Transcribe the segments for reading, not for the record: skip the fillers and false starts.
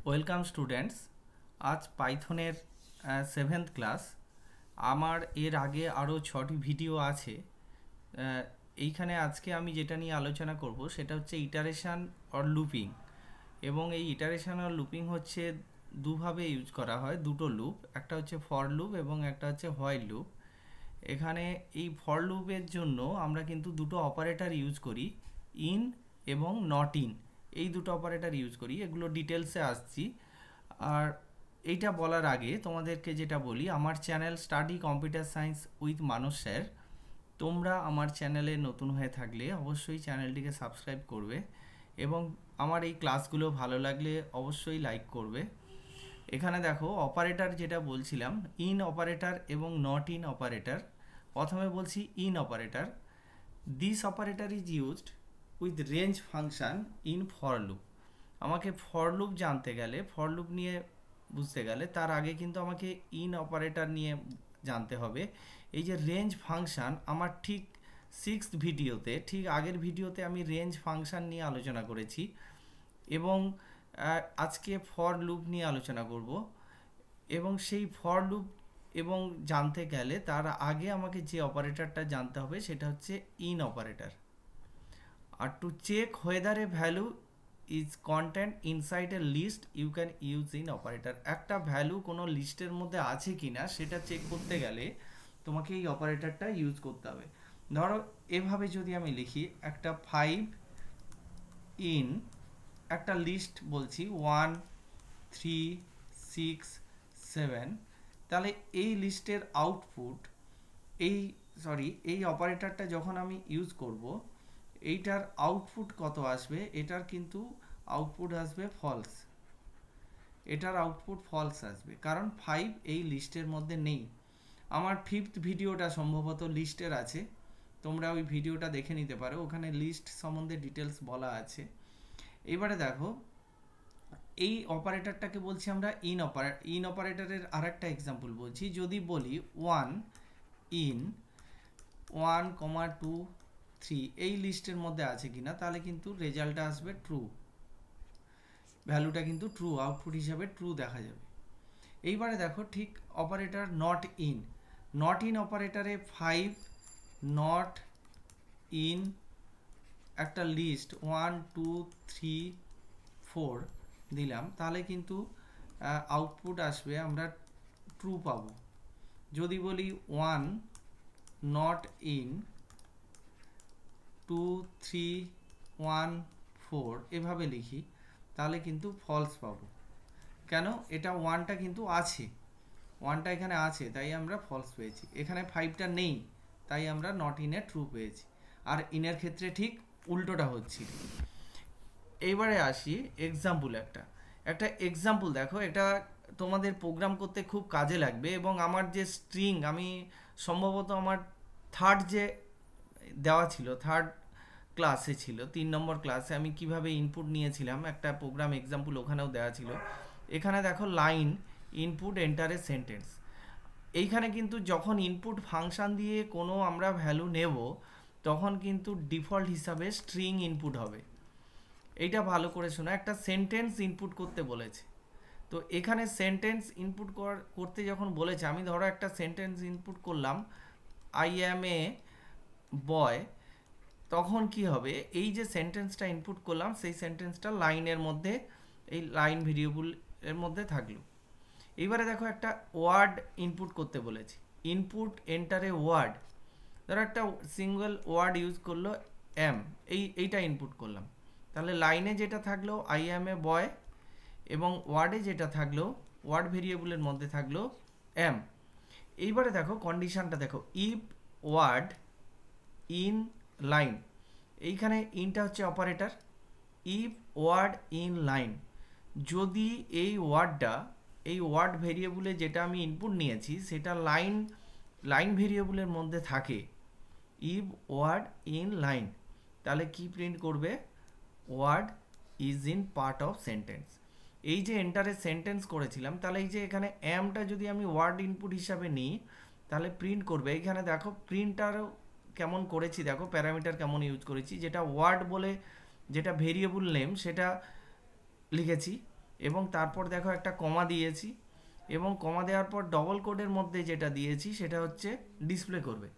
Welcome students. আজ পাইথনের 7th class. আমার এর আগে আরও 6টি ভিডিও আছে। এইখানে আজকে আমি যেটা নিয়ে আলোচনা করব সেটা হচ্ছে ইটারেশান অর লুপিং। এবং এই ইটারেশান অর লুপিং হচ্ছে দুভাবে ইউজ করা হয়, দুটো লুপ, একটা হচ্ছে ফর লুপ এবং একটা হচ্ছে হোয়াইল লুপ। এখানে এই ফর লুপের জন্য আমরা কিন্তু দুটো অপারেটর ইউজ করি, ইন এবং নট ইন। এই দুটো অপারেটর ইউজ করি, এগুলো ডিটেলসে আসছি। আর এইটা বলার আগে তোমাদেরকে যেটা বলি, আমার channel study computer science with Manas sir. তোমরা আমার চ্যানেলে নতুন হয়ে থাকলে অবশ্যই চ্যানেলটিকে সাবস্ক্রাইব করবে এবং আমার এই ক্লাসগুলো ভালো লাগলে অবশ্যই লাইক করবে। এখানে দেখো অপারেটর যেটা বলছিলাম, ইন অপারেটর এবং নট ইন অপারেটর। প্রথমে বলছি in operator. This operator is used with range function in for loop. আমাকে ফর লুপ জানতে গেলে, ফর লুপ নিয়ে বুঝতে গেলে তার আগে কিন্তু আমাকে ইন অপারেটর নিয়ে জানতে হবে। এই যে রেঞ্জ ফাংশন, আমার ঠিক 6th ভিডিওতে, ঠিক আগের ভিডিওতে আমি রেঞ্জ ফাংশন নিয়ে আলোচনা করেছি এবং আজকে ফর লুপ নিয়ে আলোচনা করব। এবং সেই ফর লুপ এবং জানতে গেলে তার আগে আমাকে যে অপারেটরটা জানতে হবে সেটা হচ্ছে ইন অপারেটর। আর to check whether a value is content inside a list you can use in operator. একটা ভ্যালু কোনো লিস্টের মধ্যে আছে কি না সেটা চেক করতে গেলে তোমাকে এই অপারেটরটা ইউজ করতে হবে। ধরো এভাবে যদি আমি লিখি, একটা 5 ইন একটা লিস্ট বলছি 1 3 6 7, তাহলে এই লিস্টের আউটপুট এই অপারেটরটা যখন আমি ইউজ করব, এইটার আউটপুট কত আসবে? এটার কিন্তু আউটপুট আসবে ফলস। এটার আউটপুট ফলস আসবে কারণ 5 এই লিস্টের মধ্যে নেই। আমার 5th ভিডিওটা সম্ভবত লিস্টের আছে, তোমরা ওই ভিডিওটা দেখে নিতে পারো, ওখানে লিস্ট সম্বন্ধে ডিটেলস বলা আছে। এবারে দেখো এই অপারেটরটাকে বলছি আমরা ইন অপারেটরের আর একটা এক্সাম্পল বলছি। যদি বলি 1 ইন 1, 2, 3 এই লিস্টের মধ্যে আছে কিনা, তাহলে কিন্তু রেজাল্টটা আসবে ট্রু, ভ্যালুটা কিন্তু ট্রু, আউটপুট হিসাবে ট্রু দেখা যাবে। এইবারে দেখো ঠিক অপারেটর নট ইন অপারেটরে 5 নট ইন একটা লিস্ট 1 2 3 4 দিলাম, তাহলে কিন্তু আউটপুট আসবে, আমরা ট্রু পাবো। যদি বলি 1 নট ইন 2 3 1 4 এভাবে লিখি, তাহলে কিন্তু ফলস পাবো। কেন? এটা 1টা কিন্তু আছে, 1টা এখানে আছে তাই আমরা ফলস পেয়েছি। এখানে 5টা নেই তাই আমরা নট ইনে ট্রু পেয়েছি। আর ইনের ক্ষেত্রে ঠিক উল্টোটা হচ্ছিল। এইবারে আসি এক্সাম্পল, একটা এক্সাম্পল দেখো, এটা তোমাদের প্রোগ্রাম করতে খুব কাজে লাগবে। এবং আমার যে স্ট্রিং, আমি সম্ভবত আমার থার্ড যে দেওয়া ছিল, থার্ড ক্লাসে ছিল, 3 নম্বর ক্লাসে আমি কিভাবে ইনপুট নিয়েছিলাম একটা প্রোগ্রাম এক্সাম্পল ওখানেও দেওয়া ছিল। এখানে দেখো line input enter a sentence. এইখানে কিন্তু যখন ইনপুট ফাংশন দিয়ে কোনো আমরা ভ্যালু নেব তখন কিন্তু ডিফল্ট হিসাবে স্ট্রিং ইনপুট হবে। এইটা ভালো করে শোনো, একটা সেন্টেন্স ইনপুট করতে বলেছে। তো এখানে সেন্টেন্স ইনপুট করতে যখন বলেছে, আমি ধরো একটা সেন্টেন্স ইনপুট করলাম, আই অ্যাম এ বয়, তখন কি হবে? এই যে সেন্টেন্সটা ইনপুট করলাম সেই সেন্টেন্সটা লাইনের মধ্যে, এই লাইন ভেরিয়েবল এর মধ্যে থাকলো। এইবারে দেখো একটা ওয়ার্ড ইনপুট করতে বলেছি, ইনপুট এন্টার এ ওয়ার্ড। ধরো একটা সিঙ্গেল ওয়ার্ড ইউজ করলো এম, এইটা ইনপুট করলাম, তাহলে লাইনে যেটা থাকলো আই অ্যাম এ বয় এবং ওয়ার্ডে যেটা থাকলো, ওয়ার্ড ভেরিয়েবলের মধ্যে থাকলো এম। এইবারে দেখো কন্ডিশনটা দেখো, ইফ ওয়ার্ড ইন লাইন, এইখানে ইনটা হচ্ছে operator, if word in line, যদি এই ওয়ার্ডটা, এই ওয়ার্ড ভেরিয়েবলে যেটা আমি ইনপুট নিয়েছি সেটা লাইন ভেরিয়েবলের মধ্যে থাকে, ইফ ওয়ার্ড ইন লাইন, তাহলে কি প্রিন্ট করবে? Word is in part of sentence. এই যে এন্টারে সেন্টেন্স করেছিলাম, তাহলে এই যে এখানে এমটা যদি আমি ওয়ার্ড ইনপুট হিসাবে নিই তাহলে প্রিন্ট করবে। এইখানে দেখো প্রিন্টারও কেমন করেছি, দেখো প্যারামিটার কেমন ইউজ করেছি, যেটা ওয়ার্ড বলে যেটা ভেরিয়েবল নেম সেটা লিখেছি, এবং তারপর দেখো একটা কমা দিয়েছি, এবং কমা দেওয়ার পর ডবল কোডের মধ্যে যেটা দিয়েছি সেটা হচ্ছে ডিসপ্লে করবে।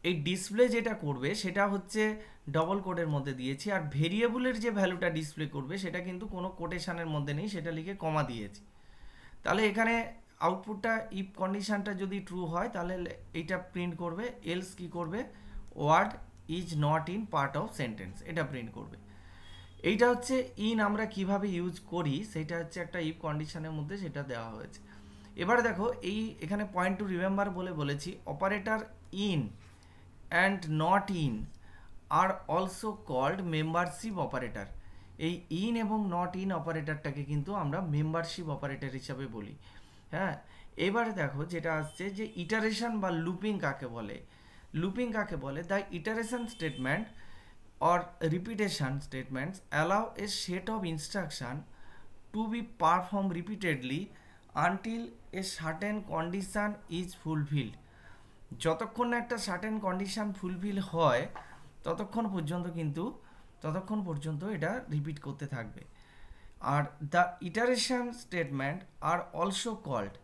এই ডিসপ্লে যেটা করবে সেটা হচ্ছে ডবল কোডের মধ্যে দিয়েছি, আর ভেরিয়েবলের যে ভ্যালুটা ডিসপ্লে করবে সেটা কিন্তু কোনো কোটেশনের মধ্যে নেই, সেটা লিখে কমা দিয়েছি। তাহলে এখানে আউটপুটটা ইফ কন্ডিশনটা যদি ট্রু হয় তাহলে এইটা প্রিন্ট করবে, এলস কি করবে, word is not in part of sentence, এটা প্রিন্ট করবে। এইটা হচ্ছে ইন আমরা কিভাবে ইউজ করি সেটা হচ্ছে একটা ইফ কন্ডিশনের মধ্যে সেটা দেওয়া হয়েছে। এবারে দেখো এখানে পয়েন্ট টু রিমেম্বার বলেছি operator in and not in are also called membership operator. এই ইন এবং নট ইন অপারেটরটাকে কিন্তু আমরা মেম্বারশিপ অপারেটর হিসাবে বলি। হ্যাঁ, এবারে দেখো যেটা আসছে যে ইটারেশন বা লুপিং কাকে বলে। লুপিং কাকে বলে, the iteration statement or repetition statements allow a set of instruction to be performed repeatedly until a certain condition is fulfilled. যতক্ষণ না একটা সার্টেন কন্ডিশন ফুলফিল হয় ততক্ষণ পর্যন্ত এটা রিপিট করতে থাকবে। আর the iteration statement are also called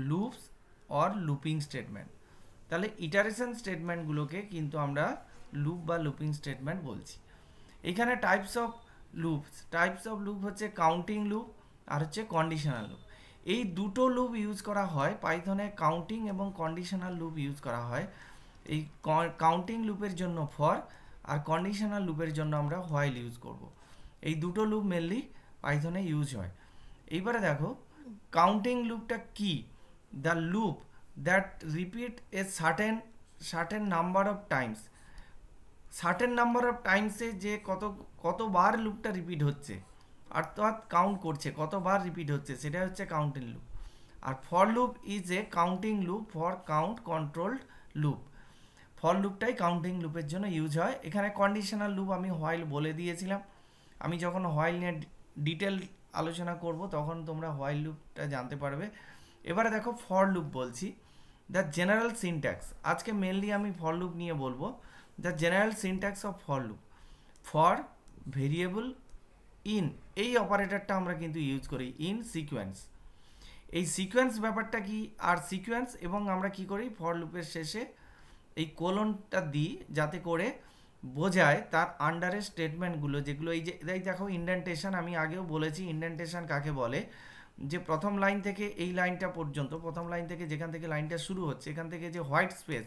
loops or looping statement. তাহলে ইটারেশন স্টেটমেন্টগুলোকে কিন্তু আমরা লুপ বা লুপিং স্টেটমেন্ট বলছি। এখানে টাইপস অফ লুপ হচ্ছে কাউন্টিং লুপ আর হচ্ছে কন্ডিশনাল লুপ। এই দুটো লুপ ইউজ করা হয় পাইথনে, কাউন্টিং এবং কন্ডিশনাল লুপ ইউজ করা হয়। এই কাউন্টিং লুপের জন্য ফর আর কন্ডিশনাল লুপের জন্য আমরা হোয়াইল ইউজ করব। এই দুটো লুপ মেনলি পাইথনে ইউজ হয়। এইবারে দেখো কাউন্টিং লুপটা কি, the loop that repeat a certain number of times. Certain number of টাইমসে যে কতবার লুপটা রিপিট হচ্ছে অর্থাৎ কাউন্ট করছে কতবার রিপিট হচ্ছে, সেটা হচ্ছে কাউন্টিং লুপ। আর for loop is a counting loop for count controlled loop. For লুপটাই কাউন্টিং লুপের জন্য ইউজ হয়। এখানে কন্ডিশনাল লুপ আমি হোয়াইল বলে দিয়েছিলাম, আমি যখন হোয়াইল নিয়ে ডিটেল আলোচনা করব তখন তোমরা হোয়াইল লুপটা জানতে পারবে। এবারে দেখো ফর লুপ বলছি, দ্য জেনারেল সিনট্যাক্স, আজকে মেনলি আমি ফর লুপ নিয়ে বলবো। The general syntax of for loop, for variable in, এই অপারেটরটা আমরা কিন্তু ইউজ করি, ইন সিকোয়েন্স। এই সিকোয়েন্স ব্যাপারটা কি, আর সিকোয়েন্স এবং আমরা কি করি ফর লুপের শেষে এই কোলনটা দিই যাতে করে বোঝায় তার আন্ডারে স্টেটমেন্টগুলো যেগুলো এই যে দেখো ইন্ডেন্টেশন, আমি আগেও বলেছি ইন্ডেন্টেশন কাকে বলে, যে প্রথম লাইন থেকে এই লাইনটা পর্যন্ত, প্রথম লাইন থেকে যেখান থেকে লাইনটা শুরু হচ্ছে এখান থেকে যে হোয়াইট স্পেস,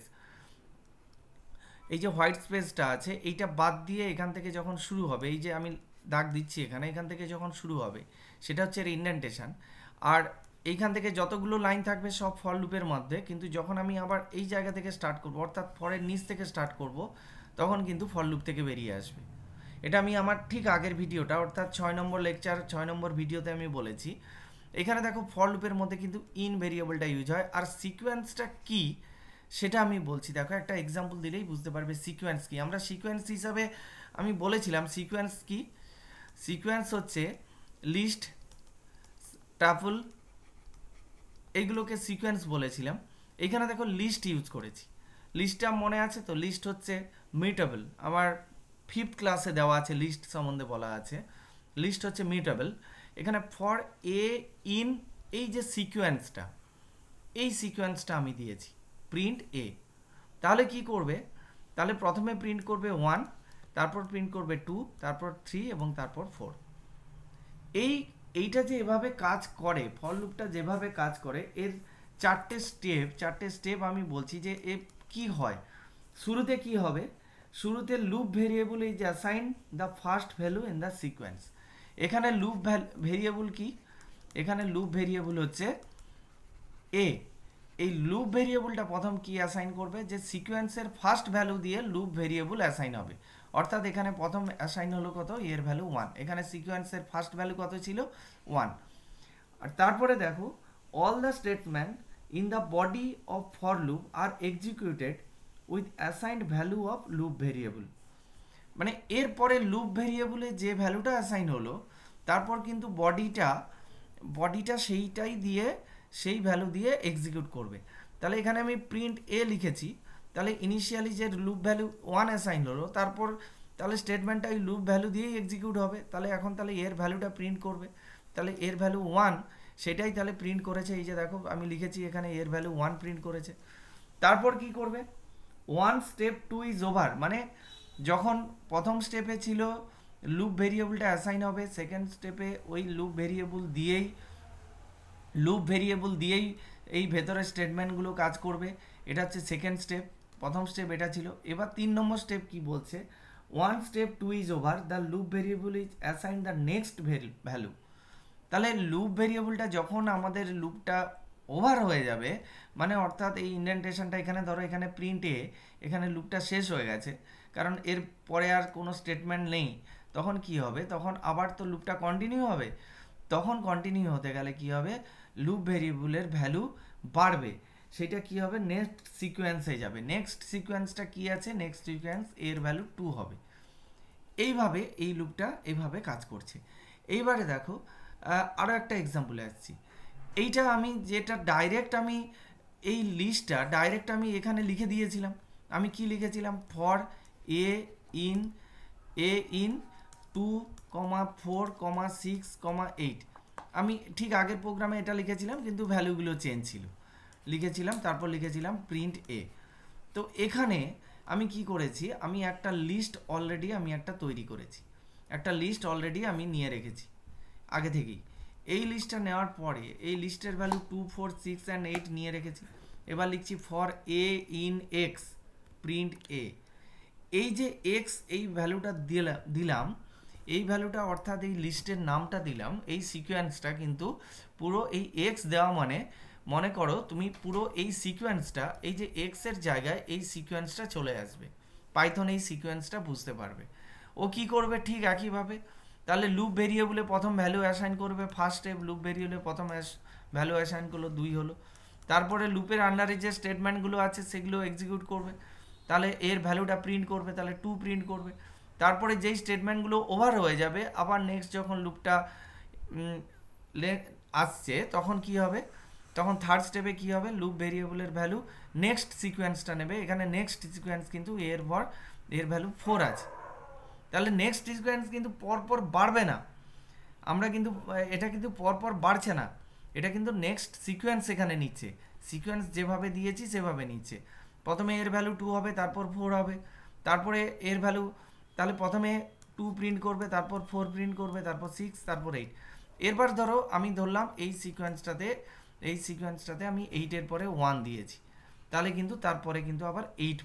এই যে হোয়াইট স্পেসটা আছে এইটা বাদ দিয়ে এখান থেকে যখন শুরু হবে, এই যে আমি দাগ দিচ্ছি এখান থেকে যখন শুরু হবে সেটা হচ্ছে ইন্ডেন্টেশন। আর এইখান থেকে যতগুলো লাইন থাকবে সব ফর লুপের মধ্যে, কিন্তু যখন আমি আবার এই জায়গা থেকে স্টার্ট করব অর্থাৎ ফরের নিচ থেকে স্টার্ট করব তখন কিন্তু ফর লুপ থেকে বেরিয়ে আসবে। এটা আমি আমার ঠিক আগের ভিডিওটা অর্থাৎ 6 নম্বর লেকচার 6 নম্বর ভিডিওতে আমি বলেছি। এখানে দেখো ফর লুপের মধ্যে কিন্তু ইন ভেরিয়েবলটা ইউজ হয়। আর সিকোয়েন্সটা কি সেটা আমি বলছি, দেখো একটা এক্সাম্পল দিলেই বুঝতে পারবে সিকোয়েন্স কি। আমরা সিকোয়েন্স হিসাবে আমি বলেছিলাম সিকোয়েন্স কি, সিকোয়েন্স হচ্ছে লিস্ট, টাপল, এইগুলোকে সিকোয়েন্স বলেছিলাম। এখানে দেখো লিস্ট ইউজ করেছি, লিস্টটা মনে আছে তো, লিস্ট হচ্ছে মিউটেবল, আমার 5th ক্লাসে দেওয়া আছে লিস্ট সম্বন্ধে বলা আছে, লিস্ট হচ্ছে মিউটেবল। এখানে ফর এ ইন, এই যে সিকোয়েন্সটা, এই সিকোয়েন্সটা আমি দিয়েছি প্রিন্ট এ। তাহলে কি করবে, তাহলে প্রথমে প্রিন্ট করবে 1, তারপর প্রিন্ট করবে 2, তারপর 3 এবং তারপর 4। এইটা যে এভাবে কাজ করে, ফর লুপটা যেভাবে কাজ করে এর চারটে স্টেপ আমি বলছি যে এ কি হয়। শুরুতে কি হবে, শুরুতে loop variable is assign the first value in the sequence. এখানে লুপ ভেরিয়েবল কি, এখানে লুপ ভেরিয়েবল হচ্ছে এ। এই লুপ ভেরিয়েবলটা প্রথম কি অ্যাসাইন করবে, যে সিকোয়েন্সের ফার্স্ট ভ্যালু দিয়ে লুপ ভেরিয়েবল অ্যাসাইন হবে। অর্থাৎ এখানে প্রথম অ্যাসাইন হলো কত, এর ভ্যালু 1, এখানে সিকোয়েন্সের ফার্স্ট ভ্যালু কত ছিল 1। আর তারপরে দেখো all the statement in the body of for loop are executed with assigned value of loop variable. মানে এরপরে লুপ ভেরিয়েবলে যে ভ্যালুটা অ্যাসাইন হলো তারপর কিন্তু বডিটা সেইটাই দিয়ে, সেই ভ্যালু দিয়ে এক্সিকিউট করবে। তাহলে এখানে আমি প্রিন্ট এ লিখেছি, তাহলে ইনিশিয়ালি যে লুপ ভ্যালু 1 অ্যাসাইন হলো তারপর তাহলে স্টেটমেন্টটা এই লুপ ভ্যালু দিয়েই এক্সিকিউট হবে। তাহলে এখন তাহলে এর ভ্যালুটা প্রিন্ট করবে, তাহলে এর ভ্যালু 1 সেটাই তাহলে প্রিন্ট করেছে। এই যে দেখো আমি লিখেছি এখানে এর ভ্যালু 1 প্রিন্ট করেছে। তারপর কি করবে, 1 স্টেপ 2 ইজ ওভার, মানে যখন প্রথম স্টেপে ছিল লুপ ভেরিয়েবলটা অ্যাসাইন হবে, সেকেন্ড স্টেপে ওই লুপ ভেরিয়েবল দিয়েই এই ভেতরের স্টেটমেন্টগুলো কাজ করবে। এটা হচ্ছে সেকেন্ড স্টেপ, প্রথম স্টেপ এটা ছিল। এবার 3 নম্বর স্টেপ কি বলছে, 1 step 2 is over, the loop variable is assign the next value. তাহলে লুপ ভেরিয়েবলটা যখন আমাদের লুপটা ওভার হয়ে যাবে, মানে অর্থাৎ এই ইন্ডেন্টেশনটা এখানে ধরো এখানে প্রিন্টে এখানে লুপটা শেষ হয়ে গেছে, কারণ এর পরে আর কোনো স্টেটমেন্ট নেই, তখন কি হবে, তখন আবার তো লুপটা কন্টিনিউ হবে। তখন কন্টিনিউ হতে গেলে কি হবে, লুপ ভেরিয়েবলের ভ্যালু বাড়বে, সেটা কি হবে, নেক্সট সিকোয়েন্সে যাবে। নেক্সট সিকোয়েন্সটা কি আছে, নেক্সট সিকোয়েন্স এর ভ্যালু 2 হবে। এইভাবে এই লুপটা এইভাবে কাজ করছে। এইবারে দেখো আরও একটা এক্সাম্পলে আসছি। এইটা আমি যেটা ডাইরেক্ট আমি এই লিস্টটা ডাইরেক্ট আমি এখানে লিখে দিয়েছিলাম। আমি কি লিখেছিলাম, ফর এ ইন 2, 4, 6, 8। আমি ঠিক আগের প্রোগ্রামে এটা লিখেছিলাম, কিন্তু ভ্যালুগুলো চেঞ্জ ছিল, লিখেছিলাম, তারপর লিখেছিলাম প্রিন্ট এ। তো এখানে আমি কি করেছি, আমি একটা লিস্ট অলরেডি আমি একটা তৈরি করেছি, একটা লিস্ট অলরেডি আমি নিয়ে রেখেছি আগে থেকেই। এই লিস্টটা নেওয়ার পরে এই লিস্টের ভ্যালু 2, 4, 6 and 8 নিয়ে রেখেছি। এবার লিখছি for a in x print a. এই যে এক্স এই ভ্যালুটা দিলাম, এই ভ্যালুটা অর্থাৎ এই লিস্টের নামটা দিলাম, এই সিকোয়েন্সটা কিন্তু পুরো এই এক্স দেওয়া মানে মনে করো তুমি পুরো এই সিকোয়েন্সটা, এই যে এক্সের জায়গায় এই সিকোয়েন্সটা চলে আসবে, পাইথন এই সিকোয়েন্সটা বুঝতে পারবে। ও কি করবে, ঠিক একইভাবে তাহলে লুপ ভেরিয়েবলে প্রথম ভ্যালু অ্যাসাইন করবে, ফার্স্ট স্টেপ লুপ ভেরিয়েবলে প্রথম ভ্যালু অ্যাসাইন করলো 2 হলো। তারপরে লুপের আন্ডারে যে স্টেটমেন্টগুলো আছে সেগুলো এক্সিকিউট করবে, তাহলে এর ভ্যালুটা প্রিন্ট করবে, তাহলে 2 প্রিন্ট করবে। তারপরে যেই স্টেটমেন্টগুলো ওভার হয়ে যাবে, আবার নেক্সট যখন লুপটা আসছে তখন কি হবে, তখন থার্ড স্টেপে কি হবে, লুপ ভেরিয়েবলের ভ্যালু নেক্সট সিকোয়েন্সটা নেবে। এখানে নেক্সট সিকোয়েন্স কিন্তু এর ভ্যালু 4 আছে, তাহলে নেক্সট সিকোয়েন্স কিন্তু পরপর বাড়বে না, আমরা কিন্তু এটা কিন্তু পরপর বাড়ছে না, এটা কিন্তু নেক্সট সিকোয়েন্স এখানে নিচ্ছে, সিকোয়েন্স যেভাবে দিয়েছি সেভাবে নিচ্ছে। প্রথমে এর ভ্যালু 2 হবে, তারপর 4 হবে, তারপরে এর ভ্যালু, তাহলে প্রথমে 2 প্রিন্ট করবে, তারপর 4 প্রিন্ট করবে, তারপর 6, তারপর 8। এরপর ধরো আমি ধরলাম এই সিকোয়েন্সটাতে আমি 8 এর পরে 1 দিয়েছি, তাহলে কিন্তু তারপরে কিন্তু আবার 1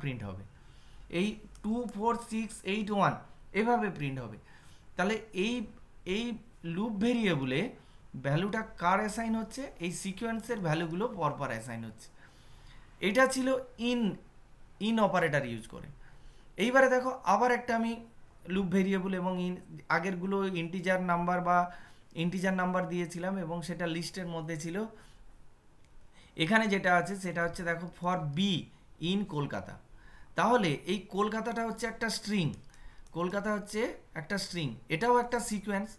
প্রিন্ট হবে। এই 2, 4, 6, 8, 1 এভাবে প্রিন্ট হবে। তাহলে এই লুপ ভেরিয়েবলে ভ্যালুটা কার অ্যাসাইন হচ্ছে, এই সিকোয়েন্সের ভ্যালুগুলো পরপর অ্যাসাইন হচ্ছে। এটা ছিল ইন অপারেটর ইউজ করে। এইবারে দেখো আবার একটা আমি লুপ ভেরিয়েবল এবং আগেরগুলো ইন্টিজার নাম্বার দিয়েছিলাম এবং সেটা লিস্টের মধ্যে ছিল। এখানে যেটা আছে সেটা হচ্ছে দেখো ফর বি ইন কলকাতা। তাহলে এই কলকাতাটা হচ্ছে একটা স্ট্রিং, কলকাতা হচ্ছে একটা স্ট্রিং, এটাও একটা সিকোয়েন্স।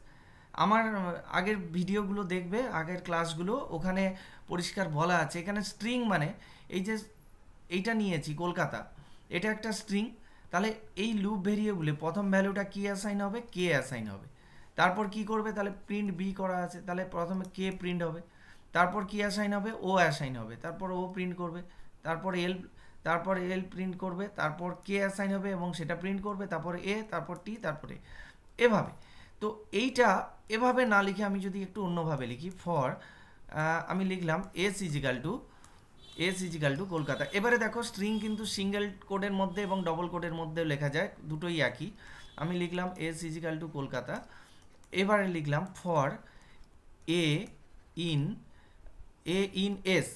আমার আগের ভিডিওগুলো দেখবে, আগের ক্লাসগুলো, ওখানে পরিষ্কার বলা আছে এখানে স্ট্রিং মানে এই যে এইটা নিয়েছি কলকাতা, এটা একটা স্ট্রিং। তাহলে এই লুপ ভেরিয়েবলে প্রথম ভ্যালুটা কি অ্যাসাইন হবে, কে অ্যাসাইন হবে। তারপর কি করবে, তাহলে প্রিন্ট বি করা আছে, তাহলে প্রথমে কে প্রিন্ট হবে, তারপর কি অ্যাসাইন হবে, ও অ্যাসাইন হবে, তারপর ও প্রিন্ট করবে, তারপর এল প্রিন্ট করবে, তারপর কে অ্যাসাইন হবে এবং সেটা প্রিন্ট করবে, তারপর এ, তারপর টি, তারপরে এভাবে। তো এইটা এভাবে না লিখে আমি যদি একটু অন্যভাবে লিখি, ফর আমি লিখলাম এস ইজিক্যাল টু কলকাতা। এবারে দেখো স্ট্রিং কিন্তু সিঙ্গেল কোডের মধ্যে এবং ডবল কোডের মধ্যে লেখা যায়, দুটোই একই। আমি লিখলাম এস ইজিক্যাল টু কলকাতা। এবারে লিখলাম ফর এ ইন এস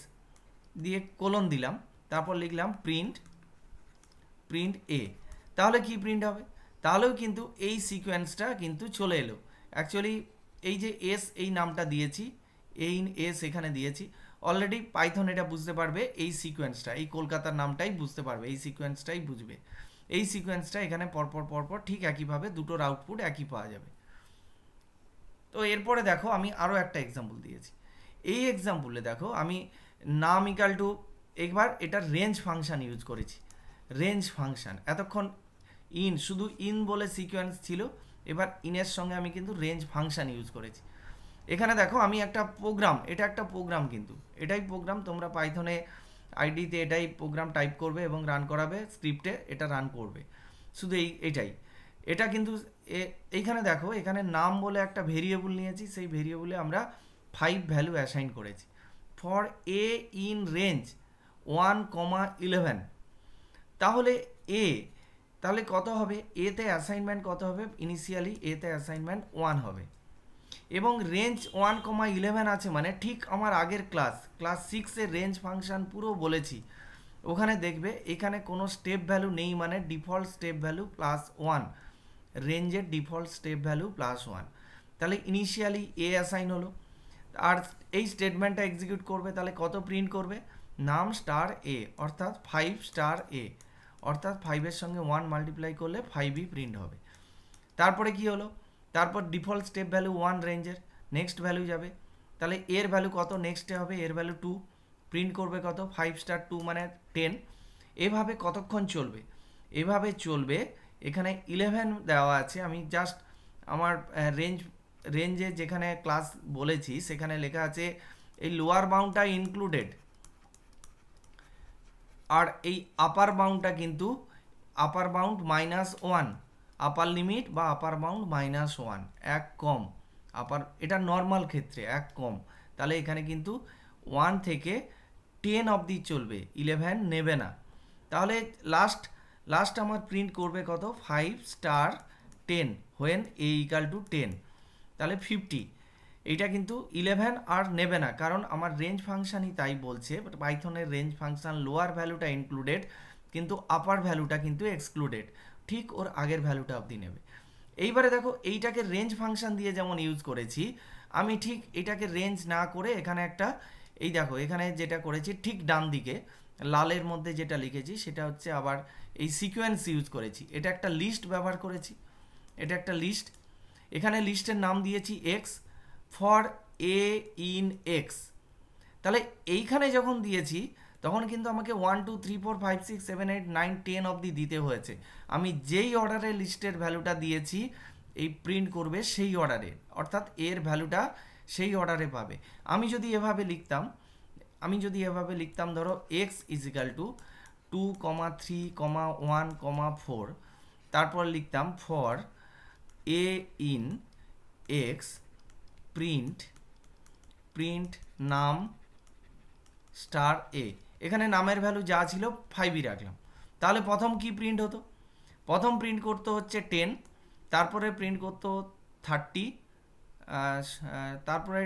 দিয়ে কোলন দিলাম, তারপর লিখলাম প্রিন্ট এ। তাহলে কি প্রিন্ট হবে, তাহলেও কিন্তু এই সিকোয়েন্সটা কিন্তু চলে এলো। অ্যাকচুয়ালি এই যে এস এই নামটা দিয়েছি, এস এখানে দিয়েছি, অলরেডি পাইথন এটা বুঝতে পারবে, এই সিকোয়েন্সটা, এই কলকাতার নামটাই বুঝতে পারবে, এই সিকোয়েন্সটাই বুঝবে। এই সিকোয়েন্সটা এখানে পরপর ঠিক একইভাবে দুটোর আউটপুট একই পাওয়া যাবে। তো এরপরে দেখো আমি আরও একটা এক্সাম্পল দিয়েছি। এই এক্সাম্পলে দেখো আমি নাম ইকাল টু, একবার এটা রেঞ্জ ফাংশান ইউজ করেছি। রেঞ্জ ফাংশান এতক্ষণ ইন, শুধু ইন বলে সিকোয়েন্স ছিল, এবার ইনের সঙ্গে আমি কিন্তু রেঞ্জ ফাংশন ইউজ করেছি। এখানে দেখো আমি একটা প্রোগ্রাম, এটা একটা প্রোগ্রাম, কিন্তু এটাই প্রোগ্রাম, তোমরা পাইথনে আইডিতে এটাই প্রোগ্রাম টাইপ করবে এবং রান করাবে, স্ক্রিপ্টে এটা রান করবে, শুধু এটাই। এটা কিন্তু এইখানে দেখো, এখানে নাম বলে একটা ভেরিয়েবল নিয়েছি, সেই ভেরিয়েবলে আমরা 5 ভ্যালু অ্যাসাইন করেছি ফর এ ইন রেঞ্জ 1,11। তাহলে তাহলে কত হবে, এতে অ্যাসাইনমেন্ট কত হবে, ইনিশিয়ালি এতে অ্যাসাইনমেন্ট 1 হবে, এবং রেঞ্জ 1,11 আছে, মানে ঠিক আমার আগের ক্লাস 6-এর রেঞ্জ ফাংশন পুরো বলেছি, ওখানে দেখবে এখানে কোনো স্টেপ ভ্যালু নেই, মানে ডিফল্ট স্টেপ ভ্যালু +1, রেঞ্জের ডিফল্ট স্টেপ ভ্যালু +1। তাহলে ইনিশিয়ালি এ অ্যাসাইন হলো, আর এই স্টেটমেন্টটা এক্সিকিউট করবে, তাহলে কত প্রিন্ট করবে, নাম স্টার এ, অর্থাৎ 5 স্টার এ, অর্থাৎ 5-এর সঙ্গে 1 মাল্টিপ্লাই করলে 5ই প্রিন্ট হবে। তারপরে কি হলো, তারপর ডিফল্ট স্টেপ ভ্যালু 1 রেঞ্জের, নেক্সট ভ্যালু যাবে, তাহলে এর ভ্যালু কত, নেক্সটে হবে এর ভ্যালু 2, প্রিন্ট করবে কত, 5 স্টার 2 মানে 10। এভাবে কতক্ষণ চলবে, এভাবে চলবে। এখানে 11 দেওয়া আছে, আমি জাস্ট আমার রেঞ্জে যেখানে ক্লাস বলেছি সেখানে লেখা আছে এই লোয়ার বাউন্ডটা ইনক্লুডেড, আর এই আপার বাউন্ডটা কিন্তু আপার বাউন্ড -1, আপার লিমিট বা আপার বাউন্ড -1, এক কম আপার, এটা নর্মাল ক্ষেত্রে এক কম, তাহলে এখানে কিন্তু 1 থেকে 10 অবধি চলবে, 11 নেবে না। তাহলে লাস্ট আমার প্রিন্ট করবে কত, 5 star 10 when A equal to 10, তাহলে 50। এইটা কিন্তু 11 আর নেবে না, কারণ আমার রেঞ্জ ফাংশনই তাই বলছে, পাইথনের রেঞ্জ ফাংশন লোয়ার ভ্যালুটা ইনক্লুডেড কিন্তু আপার ভ্যালুটা কিন্তু এক্সক্লুডেড, ঠিক ওর আগের ভ্যালুটা অবধি নেবে। এইবারে দেখো এইটাকে রেঞ্জ ফাংশন দিয়ে যেমন ইউজ করেছি, আমি ঠিক এটাকে রেঞ্জ না করে এখানে একটা, এই দেখো এখানে যেটা করেছি ঠিক ডান দিকে লালের মধ্যে যেটা লিখেছি সেটা হচ্ছে আবার এই সিকোয়েন্স ইউজ করেছি, এটা একটা লিস্ট ব্যবহার করেছি, এটা একটা লিস্ট, এখানে লিস্টের নাম দিয়েছি x for a in x. তাহলে এইখানে যখন দিয়েছি তখন কিন্তু আমাকে 1 2 3 4 5 6 7 8 9 10 অবধি দিতে হয়েছে, আমি যেই অর্ডারে লিস্টের ভ্যালুটা দিয়েছি এই প্রিন্ট করবে সেই অর্ডারে, অর্থাৎ এর ভ্যালুটা সেই অর্ডারে পাবে। আমি যদি এভাবে লিখতাম ধরো x = 2, 3, 1, 4, তারপর লিখতাম for a in x print নাম স্টার এ, এখানে নামের ভ্যালু যা ছিল 5ই রাখলাম, তাহলে প্রথম কি প্রিন্ট হতো, প্রথম প্রিন্ট করতে হচ্ছে 10, তারপরে প্রিন্ট করতো 30, তারপরে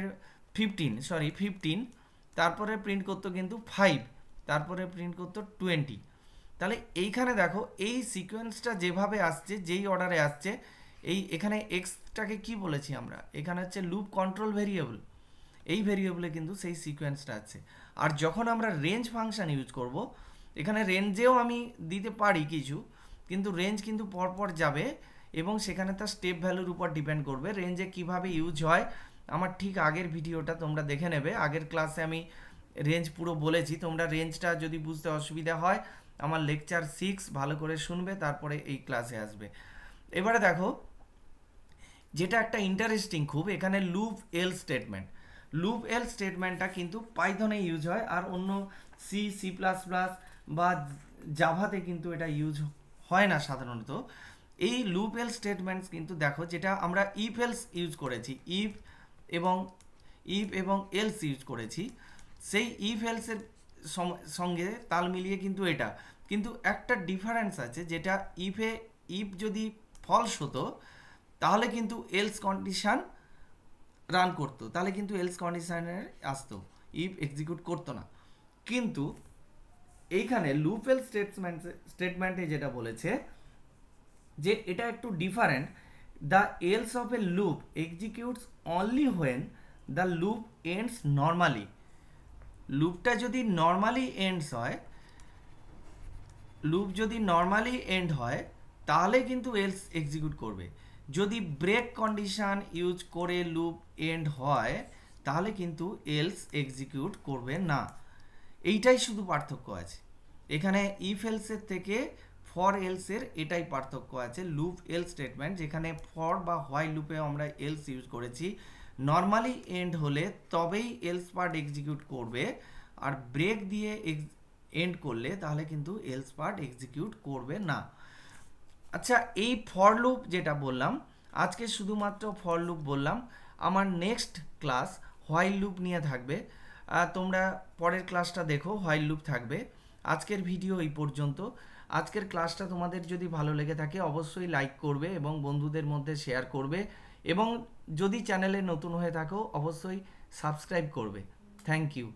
15, তারপরে প্রিন্ট করতো কিন্তু 5, তারপরে প্রিন্ট করতো 20। তাহলে এইখানে দেখো এই সিকোয়েন্সটা যেভাবে আসছে, যেই অর্ডারে আসছে, এখানে এক্সটাকে কি বলেছি আমরা, এখানে হচ্ছে লুপ কন্ট্রোল ভেরিয়েবল, এই ভেরিয়েবলে কিন্তু সেই সিকোয়েন্সটা আছে। আর যখন আমরা রেঞ্জ ফাংশন ইউজ করব, এখানে রেঞ্জেও আমি দিতে পারি কিছু, কিন্তু রেঞ্জ কিন্তু পরপর যাবে এবং সেখানে তার স্টেপ ভ্যালুর উপর ডিপেন্ড করবে। রেঞ্জে কিভাবে ইউজ হয় আমার ঠিক আগের ভিডিওটা তোমরা দেখে নেবে, আগের ক্লাসে আমি রেঞ্জ পুরো বলেছি, তোমরা রেঞ্জটা যদি বুঝতে অসুবিধা হয় আমার লেকচার 6 ভালো করে শুনবে, তারপরে এই ক্লাসে আসবে। এবারে দেখো যেটা একটা ইন্টারেস্টিং খুব, এখানে লুপ এল স্টেটমেন্টটা কিন্তু পাইথনে ইউজ হয়, আর অন্য সি প্লাস প্লাস বা জাভাতে কিন্তু এটা ইউজ হয় না সাধারণত। এই লুপ এল স্টেটমেন্টস কিন্তু দেখো, যেটা আমরা ইফ এলস ইউজ করেছি, ইফ এবং এলস ইউজ করেছি, সেই ইফ এলসের সঙ্গে তাল মিলিয়ে কিন্তু এটা, কিন্তু একটা ডিফারেন্স আছে, যেটা ইফ যদি ফলস হতো তাহলে কিন্তু এলস কন্ডিশন রান করতো, তাহলে কিন্তু এলস কন্ডিশনের আসতো, ইফ এক্সিকিউট করতো না। কিন্তু এইখানে লুপ এল স্টেটমেন্টে যেটা বলেছে যে এটা একটু different, the else of a loop executes only when the loop ends normally. লুপটা যদি নর্মালি এন্ড হয় তাহলে কিন্তু এলস এক্সিকিউট করবে, যদি ব্রেক কন্ডিশন ইউজ করে লুপ এন্ড হয় তাহলে কিন্তু এলস এক্সিকিউট করবে না। এইটাই শুধু পার্থক্য আছে, এখানে ইফ এলসের থেকে ফর এলসের এটাই পার্থক্য আছে। লুপ এলস স্টেটমেন্ট যেখানে ফর বা হোয়াইল লুপে আমরা এলস ইউজ করেছি, নর্মালি এন্ড হলে তবেই এলস পার্ট এক্সিকিউট করবে, আর ব্রেক দিয়ে এন্ড করলে তাহলে কিন্তু এলস পার্ট এক্সিকিউট করবে না। আচ্ছা, এই ফর লুপ যেটা বললাম, আজকে শুধুমাত্র ফর লুপ বললাম, আমার নেক্সট ক্লাস হোয়াইল লুপ নিয়ে থাকবে। তোমরা পরের ক্লাসটা দেখো, হোয়াইল লুপ থাকবে। আজকের ভিডিও এই পর্যন্ত। আজকের ক্লাসটা তোমাদের যদি ভালো লেগে থাকে অবশ্যই লাইক করবে এবং বন্ধুদের মধ্যে শেয়ার করবে, এবং যদি চ্যানেলে নতুন হয়ে থাকো অবশ্যই সাবস্ক্রাইব করবে। Thank you.